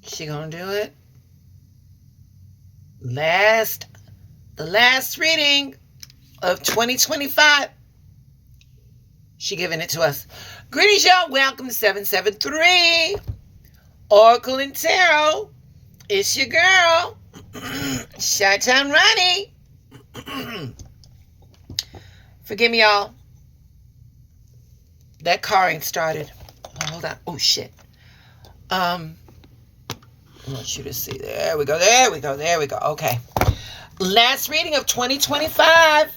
She gonna do it. The last reading of 2025. She giving it to us. Greetings, y'all. Welcome to 773 Oracle and Tarot. It's your girl, Chi-Town Ronnie. Forgive me, y'all. That car ain't started. Hold on. Oh, shit. I want you to see. There we go. Okay. Last reading of 2025.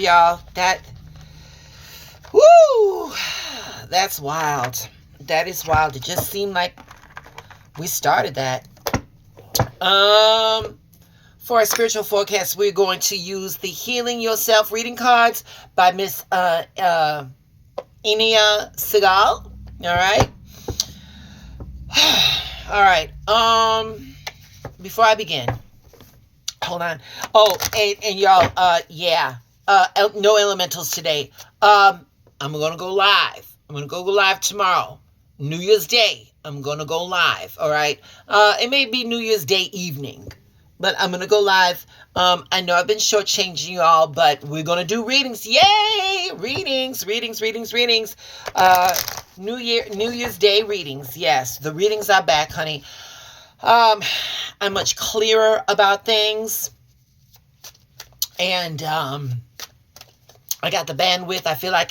Y'all. That's wild. That is wild. It just seemed like we started that. For our spiritual forecast, we're going to use the Healing Yourself reading cards by Miss Inia Segal. All right. All right. Before I begin, hold on. Oh, and y'all, no elementals today. I'm gonna go live. I'm gonna go live tomorrow, New Year's Day. I'm gonna go live. All right. It may be New Year's Day evening, but I'm gonna go live. I know I've been shortchanging you all, but we're gonna do readings. Yay! Readings. New Year's Day readings. Yes, the readings are back, honey. I'm much clearer about things, and I got the bandwidth. I feel I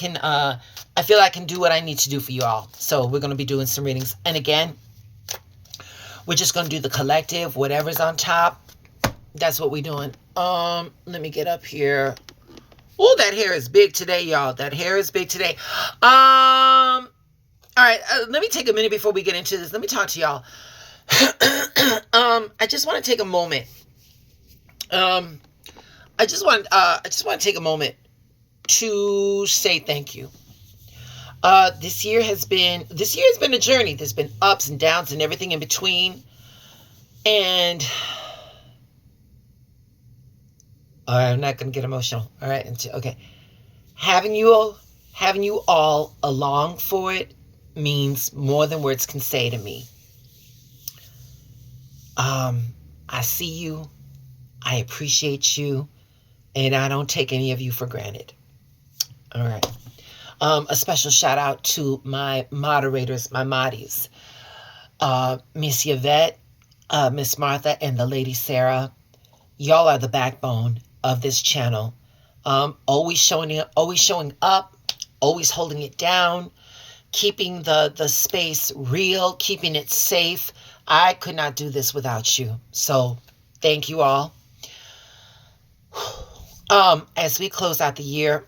can do what I need to do for you all. So we're gonna be doing some readings, and again, we're just gonna do the collective, whatever's on top. That's what we're doing. Let me get up here. Oh, that hair is big today, y'all. That hair is big today. All right. Let me take a minute before we get into this. Let me talk to y'all. I just want to take a moment. I just want to take a moment to say thank you. This year has been a journey. There's been ups and downs and everything in between. And all right, I'm not going to get emotional. All right. Okay. Having you all along for it means more than words can say to me. I see you. I appreciate you. And I don't take any of you for granted. All right. A special shout out to my moderators, my moddies. Miss Yvette, Miss Martha, and the Lady Sarah. Y'all are the backbone of this channel. Always showing up, always holding it down, keeping the space real, keeping it safe. I could not do this without you. So thank you all. As we close out the year,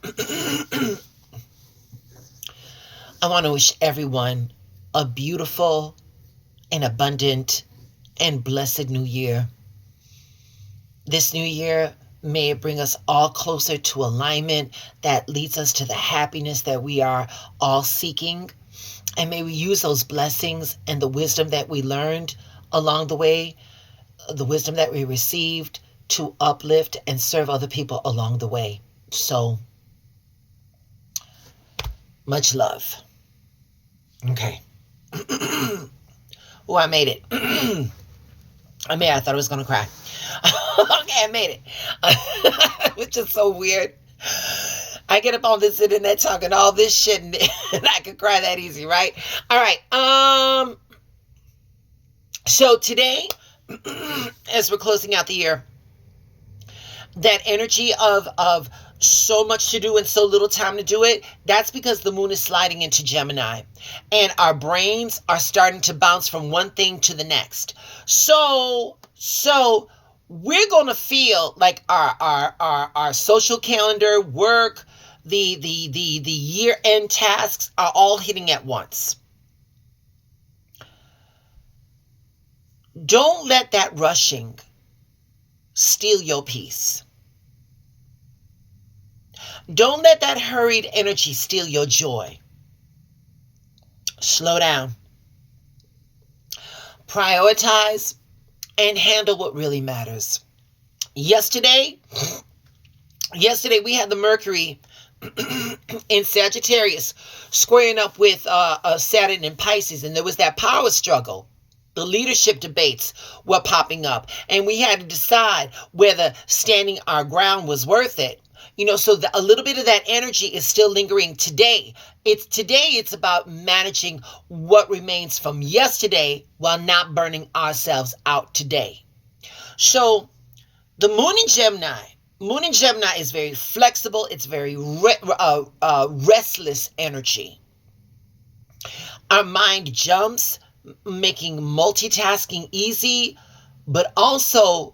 I want to wish everyone a beautiful and abundant and blessed new year. This new year, may it bring us all closer to alignment that leads us to the happiness that we are all seeking. And may we use those blessings and the wisdom that we learned along the way, the wisdom that we received, to uplift and serve other people along the way. So, much love. Okay. Oh, I made it. I thought I was going to cry. Okay, I made it. Which is so weird. I get up on this internet talking all this shit and I could cry that easy, right? All right. So today, as we're closing out the year, that energy of so much to do and so little time to do it, that's because the moon is sliding into Gemini and our brains are starting to bounce from one thing to the next. So we're going to feel like our social calendar, work, the year-end tasks are all hitting at once. Don't let that rushing steal your peace. Don't let that hurried energy steal your joy. Slow down. Prioritize and handle what really matters. Yesterday we had the Mercury in Sagittarius, squaring up with Saturn in Pisces, and there was that power struggle. The leadership debates were popping up, and we had to decide whether standing our ground was worth it. So a little bit of that energy is still lingering today. It's about managing what remains from yesterday while not burning ourselves out today. So the Moon in Gemini. Moon in Gemini is very flexible. It's very restless energy. Our mind jumps, making multitasking easy, but also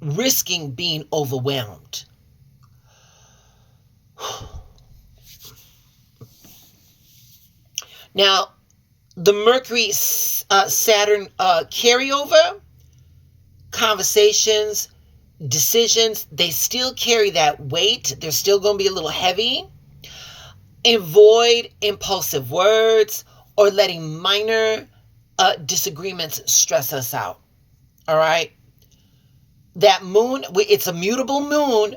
risking being overwhelmed. Now, the Mercury Saturn carryover, conversations, decisions, they still carry that weight. They're still going to be a little heavy. Avoid impulsive words or letting minor disagreements stress us out. All right. That moon, it's a mutable moon,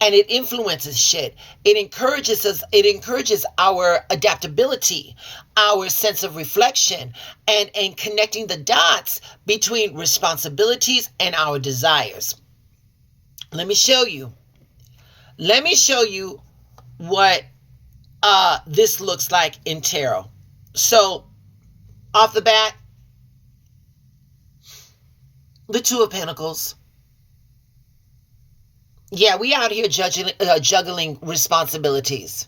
and it influences shit. It encourages us. It encourages our adaptability, our sense of reflection, and connecting the dots between responsibilities and our desires. Let me show you. Let me show you what this looks like in tarot. So, off the bat, the Two of Pentacles. Yeah, we out here juggling responsibilities.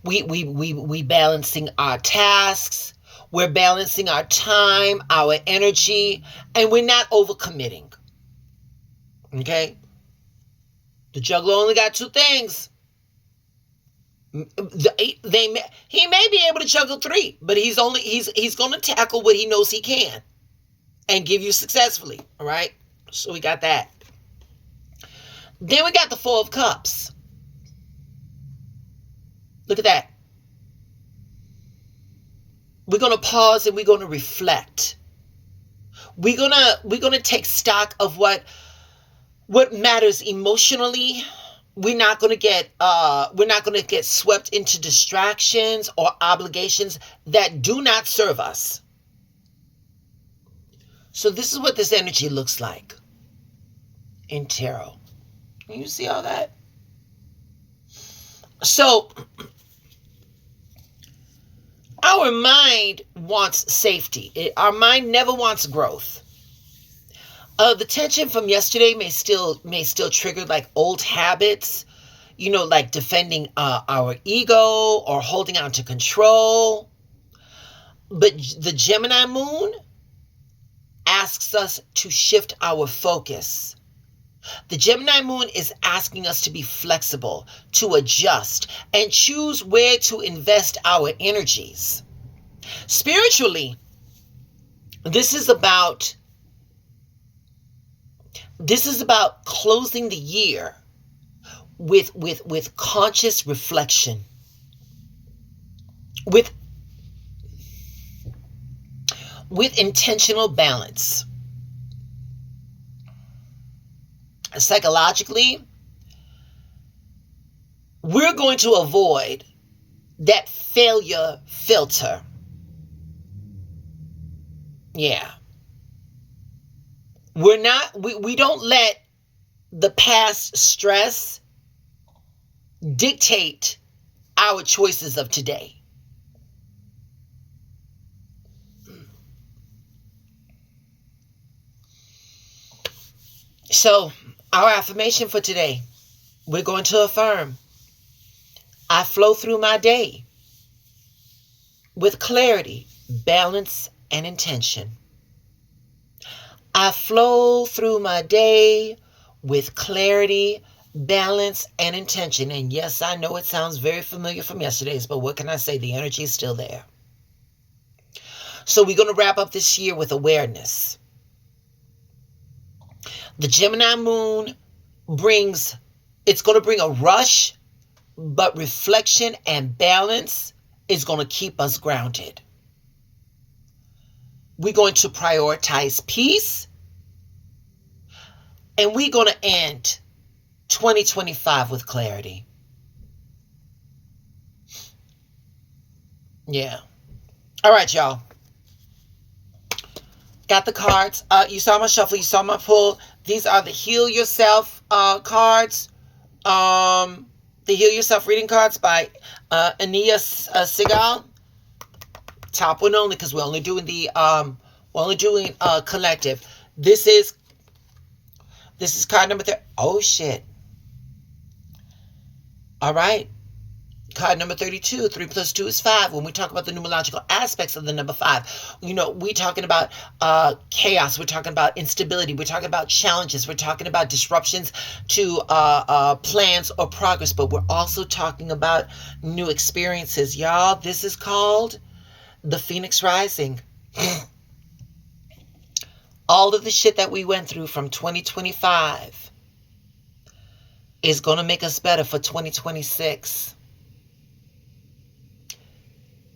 We balancing our tasks. We're balancing our time, our energy, and we're not overcommitting. Okay? The juggler only got two things. He may be able to juggle three, but he's going to tackle what he knows he can and give you successfully. All right? So we got that. Then we got the Four of Cups. Look at that. We're going to pause and we're going to reflect. We're going to take stock of what matters emotionally. We're not going to get swept into distractions or obligations that do not serve us. So this is what this energy looks like in tarot. Can you see all that? So, our mind wants safety. Our mind never wants growth. The tension from yesterday may still trigger like old habits, like defending our ego or holding on to control. But the Gemini Moon asks us to shift our focus. The Gemini Moon is asking us to be flexible, to adjust, and choose where to invest our energies. Spiritually, this is about closing the year with conscious reflection, with intentional balance. Psychologically, we're going to avoid that failure filter. Yeah. We don't let the past stress dictate our choices of today. So, our affirmation for today, we're going to affirm, I flow through my day with clarity, balance, and intention. I flow through my day with clarity, balance, and intention. And yes, I know it sounds very familiar from yesterday's, but what can I say? The energy is still there. So we're going to wrap up this year with awareness. The Gemini Moon it's going to bring a rush, but reflection and balance is going to keep us grounded. We're going to prioritize peace, and we're going to end 2025 with clarity. Yeah. All right, y'all. Got the cards. You saw my shuffle. You saw my pull. These are the Heal Yourself cards. The Heal Yourself reading cards by Ania Sigal. Top one only, because we're only doing the collective. This is card number 3. Oh shit. All right. Card number 32, 3 plus 2 is 5. When we talk about the numerological aspects of the number 5, we're talking about chaos. We're talking about instability. We're talking about challenges. We're talking about disruptions to plans or progress. But we're also talking about new experiences. Y'all, this is called the Phoenix Rising. All of the shit that we went through from 2025 is going to make us better for 2026.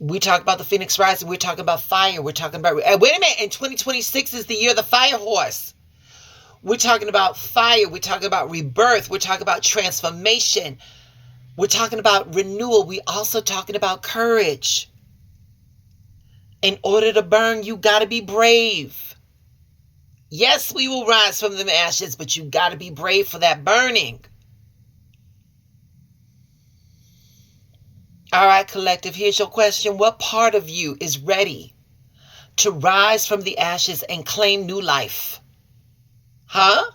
We talk about the Phoenix Rising. We're talking about fire. We're talking about... wait a minute. And 2026 is the year of the fire horse. We're talking about fire. We're talking about rebirth. We're talking about transformation. We're talking about renewal. We're also talking about courage. In order to burn, you got to be brave. Yes, we will rise from the ashes, but you got to be brave for that burning. All right, collective, here's your question. What part of you is ready to rise from the ashes and claim new life? Huh?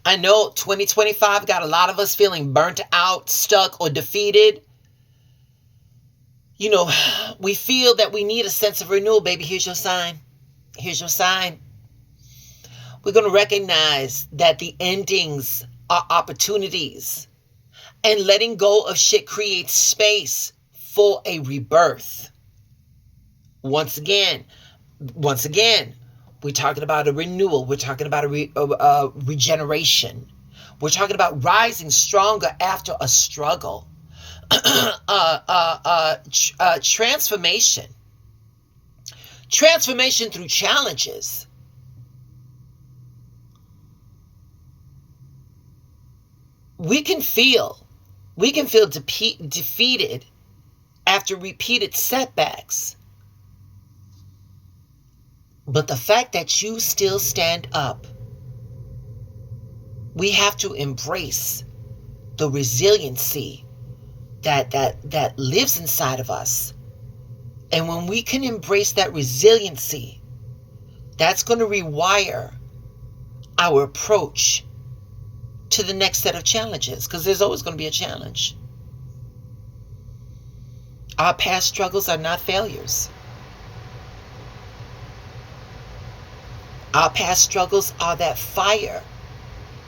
I know 2025 got a lot of us feeling burnt out, stuck, or defeated. We feel that we need a sense of renewal, baby. Here's your sign. Here's your sign. We're going to recognize that the endings are opportunities. And letting go of shit creates space for a rebirth. Once again, we're talking about a renewal. We're talking about a regeneration. We're talking about rising stronger after a struggle. Transformation. Transformation through challenges. We can feel defeated after repeated setbacks. But the fact that you still stand up, we have to embrace the resiliency that lives inside of us. And when we can embrace that resiliency, that's going to rewire our approach to the next set of challenges, because there's always going to be a challenge. Our past struggles are not failures. Our past struggles are that fire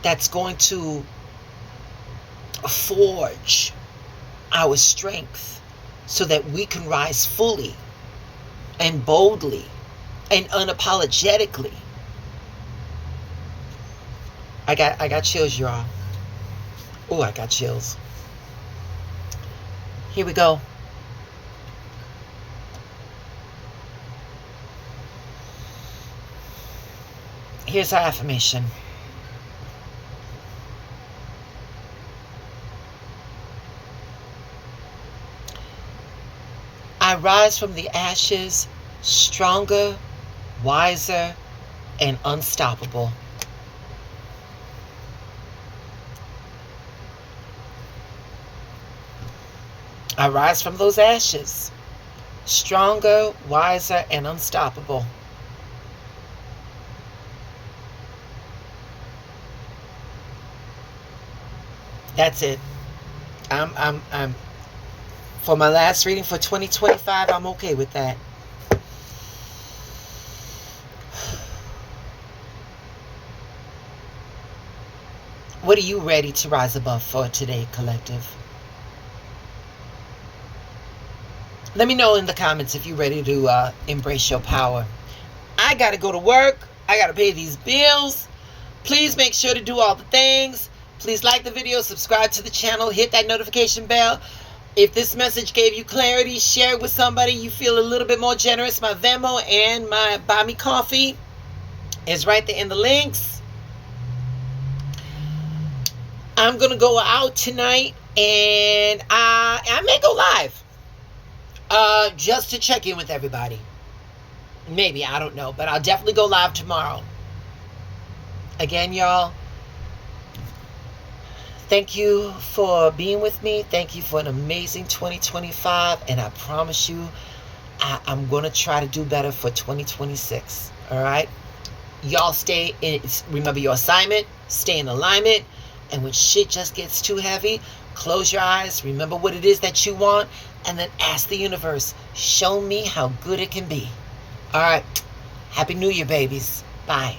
that's going to forge our strength so that we can rise fully and boldly and unapologetically. I got chills, y'all. Oh, I got chills. Here we go. Here's our affirmation. I rise from the ashes stronger, wiser, and unstoppable. I rise from those ashes stronger, wiser, and unstoppable. That's it. I'm for my last reading for 2025, I'm okay with that. What are you ready to rise above for today, collective? Let me know in the comments if you're ready to embrace your power. I got to go to work. I got to pay these bills. Please make sure to do all the things. Please like the video, subscribe to the channel, hit that notification bell. If this message gave you clarity, share it with somebody you feel a little bit more generous. My Venmo and my Buy Me Coffee is right there in the links. I'm going to go out tonight and I may go live. Just to check in with everybody. Maybe, I don't know. But I'll definitely go live tomorrow. Again, y'all, thank you for being with me. Thank you for an amazing 2025. And I promise you, I'm going to try to do better for 2026. All right? Y'all stay in, remember your assignment, stay in alignment. And when shit just gets too heavy, close your eyes, remember what it is that you want, and then ask the universe, show me how good it can be. All right. Happy New Year, babies. Bye.